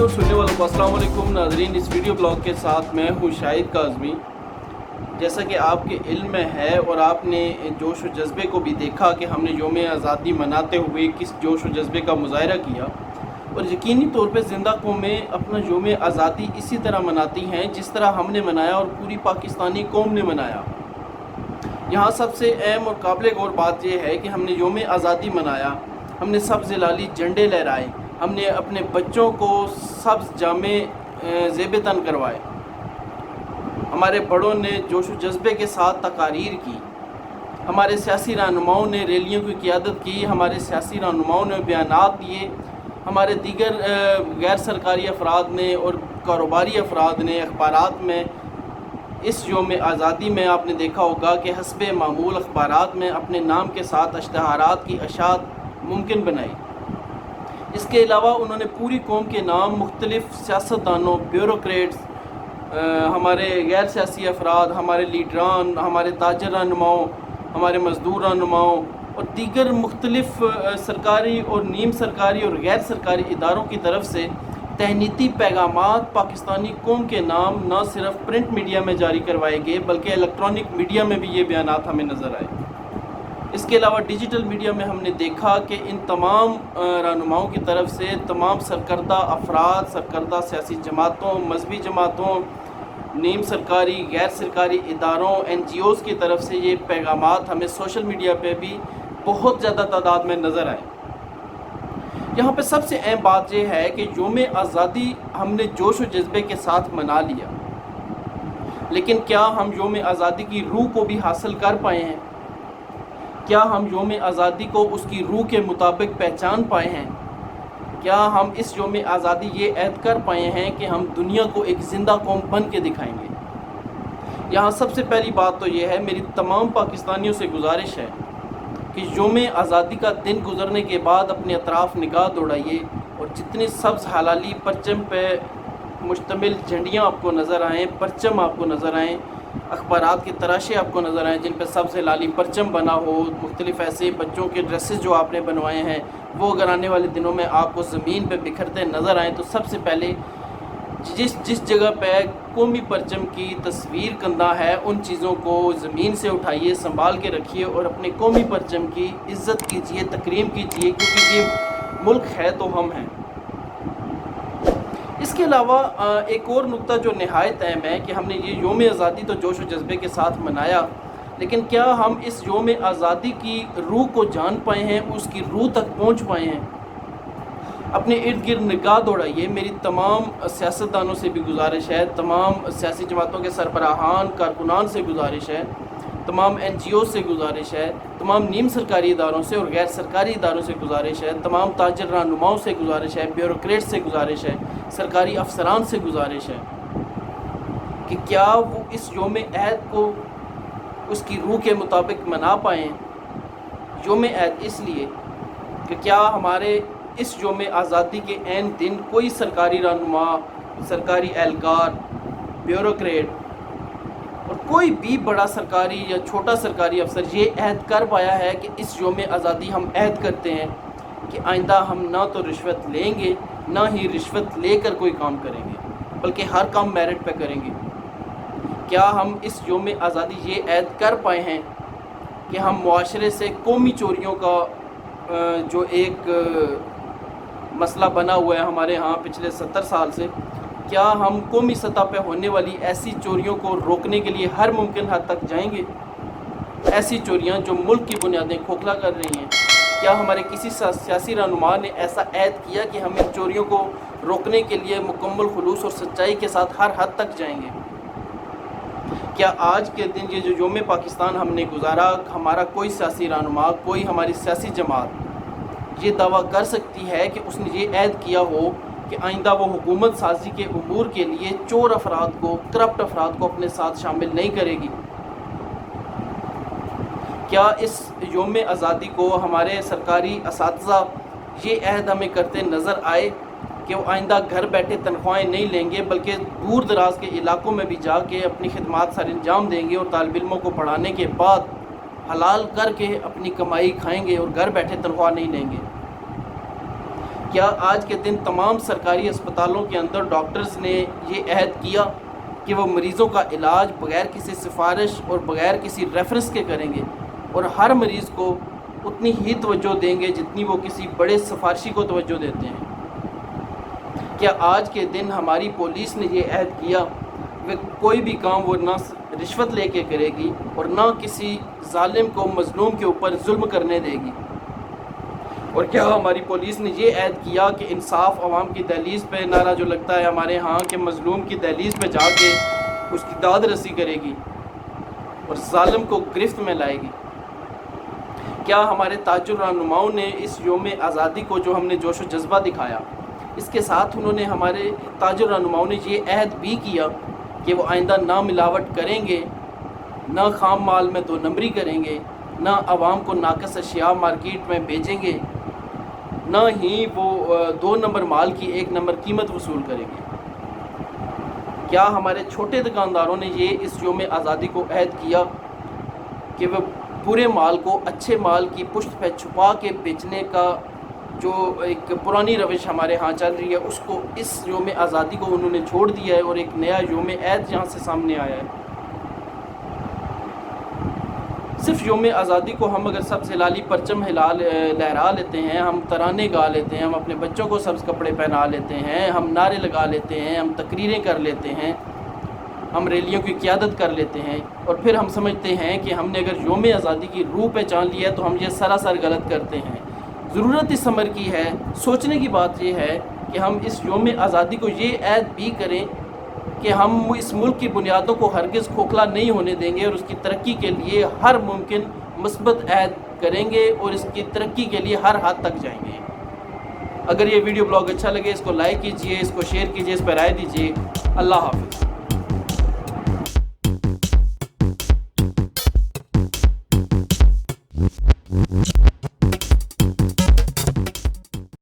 اور سننے والوں کو السلام علیکم ناظرین، اس ویڈیو بلاگ کے ساتھ میں ہوں شاہد کاظمی۔ جیسا کہ آپ کے علم میں ہے اور آپ نے جوش و جذبے کو بھی دیکھا کہ ہم نے یوم آزادی مناتے ہوئے کس جوش و جذبے کا مظاہرہ کیا، اور یقینی طور پہ زندہ قومیں اپنا یوم آزادی اسی طرح مناتی ہیں جس طرح ہم نے منایا اور پوری پاکستانی قوم نے منایا۔ یہاں سب سے اہم اور قابل غور بات یہ ہے کہ ہم نے یوم آزادی منایا، ہم نے سبز لالی جھنڈے لہرائے، ہم نے اپنے بچوں کو سبز جامے زیب تن کروائے، ہمارے بڑوں نے جوش و جذبے کے ساتھ تقاریر کی، ہمارے سیاسی رہنماؤں نے ریلیوں کی قیادت کی، ہمارے سیاسی رہنماؤں نے بیانات دیے، ہمارے دیگر غیر سرکاری افراد نے اور کاروباری افراد نے اخبارات میں اس یوم آزادی میں آپ نے دیکھا ہوگا کہ حسب معمول اخبارات میں اپنے نام کے ساتھ اشتہارات کی اشاعت ممکن بنائی۔ اس کے علاوہ انہوں نے پوری قوم کے نام مختلف سیاستدانوں، بیوروکریٹس، ہمارے غیر سیاسی افراد، ہمارے لیڈران، ہمارے تاجر رہنماؤں، ہمارے مزدور رہنماؤں اور دیگر مختلف سرکاری اور نیم سرکاری اور غیر سرکاری اداروں کی طرف سے تہنیتی پیغامات پاکستانی قوم کے نام نہ صرف پرنٹ میڈیا میں جاری کروائے گئے بلکہ الیکٹرانک میڈیا میں بھی یہ بیانات ہمیں نظر آئے۔ اس کے علاوہ ڈیجیٹل میڈیا میں ہم نے دیکھا کہ ان تمام رہنماؤں کی طرف سے تمام سرکردہ افراد، سرکردہ سیاسی جماعتوں، مذہبی جماعتوں، نیم سرکاری، غیر سرکاری اداروں، NGOs کی طرف سے یہ پیغامات ہمیں سوشل میڈیا پہ بھی بہت زیادہ تعداد میں نظر آئے۔ یہاں پہ سب سے اہم بات یہ ہے کہ یوم آزادی ہم نے جوش و جذبے کے ساتھ منا لیا، لیکن کیا ہم یوم آزادی کی روح کو بھی حاصل کر پائے ہیں؟ کیا ہم یوم آزادی کو اس کی روح کے مطابق پہچان پائے ہیں؟ کیا ہم اس یوم آزادی یہ عہد کر پائے ہیں کہ ہم دنیا کو ایک زندہ قوم بن کے دکھائیں گے؟ یہاں سب سے پہلی بات تو یہ ہے، میری تمام پاکستانیوں سے گزارش ہے کہ یوم آزادی کا دن گزرنے کے بعد اپنے اطراف نگاہ دوڑائیے اور جتنی سبز حلالی پرچم پہ مشتمل جھنڈیاں آپ کو نظر آئیں، پرچم آپ کو نظر آئیں، اخبارات کے تراشے آپ کو نظر آئیں جن پہ سبز ہلالی پرچم بنا ہو، مختلف ایسے بچوں کے ڈریسز جو آپ نے بنوائے ہیں وہ اگر آنے والے دنوں میں آپ کو زمین پہ بکھرتے نظر آئیں تو سب سے پہلے جس جگہ پہ قومی پرچم کی تصویر کندہ ہے ان چیزوں کو زمین سے اٹھائیے، سنبھال کے رکھیے اور اپنے قومی پرچم کی عزت کیجیے، تکریم کیجیے، کیونکہ یہ ملک ہے تو ہم ہیں۔ اس کے علاوہ ایک اور نقطہ جو نہایت اہم ہے کہ ہم نے یہ یوم آزادی تو جوش و جذبے کے ساتھ منایا، لیکن کیا ہم اس یوم آزادی کی روح کو جان پائے ہیں، اس کی روح تک پہنچ پائے ہیں؟ اپنے ارد گرد نگاہ دوڑائیے۔ میری تمام سیاستدانوں سے بھی گزارش ہے، تمام سیاسی جماعتوں کے سربراہان، کارکنان سے گزارش ہے، تمام NGOs سے گزارش ہے، تمام نیم سرکاری اداروں سے اور غیر سرکاری اداروں سے گزارش ہے، تمام تاجر رہنماؤں سے گزارش ہے، بیوروکریٹ سے گزارش ہے، سرکاری افسران سے گزارش ہے کہ کیا وہ اس یوم عہد کو اس کی روح کے مطابق منا پائیں۔ یوم عہد اس لیے کہ کیا ہمارے اس یوم آزادی کے عین دن کوئی سرکاری رہنما، سرکاری اہلکار، بیوروکریٹ اور کوئی بھی بڑا سرکاری یا چھوٹا سرکاری افسر یہ عہد کر پایا ہے کہ اس یوم آزادی ہم عہد کرتے ہیں کہ آئندہ ہم نہ تو رشوت لیں گے نہ ہی رشوت لے کر کوئی کام کریں گے بلکہ ہر کام میرٹ پہ کریں گے؟ کیا ہم اس یوم آزادی یہ عہد کر پائے ہیں کہ ہم معاشرے سے قومی چوریوں کا جو ایک مسئلہ بنا ہوا ہے ہمارے ہاں پچھلے 70 سال سے، کیا ہم قومی سطح پہ ہونے والی ایسی چوریوں کو روکنے کے لیے ہر ممکن حد تک جائیں گے؟ ایسی چوریاں جو ملک کی بنیادیں کھوکھلا کر رہی ہیں، کیا ہمارے کسی سیاسی رہنما نے ایسا عہد کیا کہ ہم ان چوریوں کو روکنے کے لیے مکمل خلوص اور سچائی کے ساتھ ہر حد تک جائیں گے؟ کیا آج کے دن یہ جو یوم پاکستان ہم نے گزارا، ہمارا کوئی سیاسی رہنما، کوئی ہماری سیاسی جماعت یہ دعویٰ کر سکتی ہے کہ اس نے یہ عہد کیا ہو کہ آئندہ وہ حکومت سازی کے امور کے لیے چور افراد کو، کرپٹ افراد کو اپنے ساتھ شامل نہیں کرے گی؟ کیا اس یوم آزادی کو ہمارے سرکاری اساتذہ یہ عہد ہمیں کرتے نظر آئے کہ وہ آئندہ گھر بیٹھے تنخواہیں نہیں لیں گے بلکہ دور دراز کے علاقوں میں بھی جا کے اپنی خدمات سر انجام دیں گے اور طالب علموں کو پڑھانے کے بعد حلال کر کے اپنی کمائی کھائیں گے اور گھر بیٹھے تنخواہ نہیں لیں گے؟ کیا آج کے دن تمام سرکاری اسپتالوں کے اندر ڈاکٹرز نے یہ عہد کیا کہ وہ مریضوں کا علاج بغیر کسی سفارش اور بغیر کسی ریفرنس کے کریں گے اور ہر مریض کو اتنی ہی توجہ دیں گے جتنی وہ کسی بڑے سفارشی کو توجہ دیتے ہیں؟ کیا آج کے دن ہماری پولیس نے یہ عہد کیا کہ کوئی بھی کام وہ نہ رشوت لے کے کرے گی اور نہ کسی ظالم کو مظلوم کے اوپر ظلم کرنے دے گی؟ اور کیا ہماری پولیس نے یہ عہد کیا کہ انصاف عوام کی دہلیز پہ نعرہ جو لگتا ہے ہمارے ہاں کہ مظلوم کی دہلیز پہ جا کے اس کی داد رسی کرے گی اور ظالم کو گرفت میں لائے گی؟ کیا ہمارے تاجر رہنماؤں نے اس یوم آزادی کو جو ہم نے جوش و جذبہ دکھایا، اس کے ساتھ انہوں نے ہمارے تاجر رہنماؤں نے یہ عہد بھی کیا کہ وہ آئندہ نہ ملاوٹ کریں گے، نہ خام مال میں دو نمبری کریں گے، نہ عوام کو ناقص اشیاء مارکیٹ میں بیچیں گے، نہ ہی وہ 2 نمبر مال کی 1 نمبر قیمت وصول کریں گے؟ کیا ہمارے چھوٹے دکانداروں نے یہ اس یوم آزادی کو عہد کیا کہ وہ برے مال کو اچھے مال کی پشت پہ چھپا کے بیچنے کا جو ایک پرانی روش ہمارے ہاں چل رہی ہے اس کو اس یوم آزادی کو انہوں نے چھوڑ دیا ہے اور ایک نیا یوم عید جہاں سے سامنے آیا ہے؟ صرف یوم آزادی کو ہم اگر سبز ہلالی پرچم لہرا لیتے ہیں، ہم ترانے گا لیتے ہیں، ہم اپنے بچوں کو سبز کپڑے پہنا لیتے ہیں، ہم نعرے لگا لیتے ہیں، ہم تقریریں کر لیتے ہیں، ہم ریلیوں کی قیادت کر لیتے ہیں اور پھر ہم سمجھتے ہیں کہ ہم نے اگر یوم آزادی کی روح پہچان لی ہے تو ہم یہ سراسر غلط کرتے ہیں۔ ضرورت اس امر کی ہے، سوچنے کی بات یہ ہے کہ ہم اس یوم آزادی کو یہ عہد بھی کریں کہ ہم اس ملک کی بنیادوں کو ہرگز کھوکھلا نہیں ہونے دیں گے اور اس کی ترقی کے لیے ہر ممکن مثبت عہد کریں گے اور اس کی ترقی کے لیے ہر حد تک جائیں گے۔ اگر یہ ویڈیو بلاگ اچھا لگے اس کو لائک کیجئے، اس کو شیئر کیجئے، اس پر رائے دیجئے۔ اللہ حافظ۔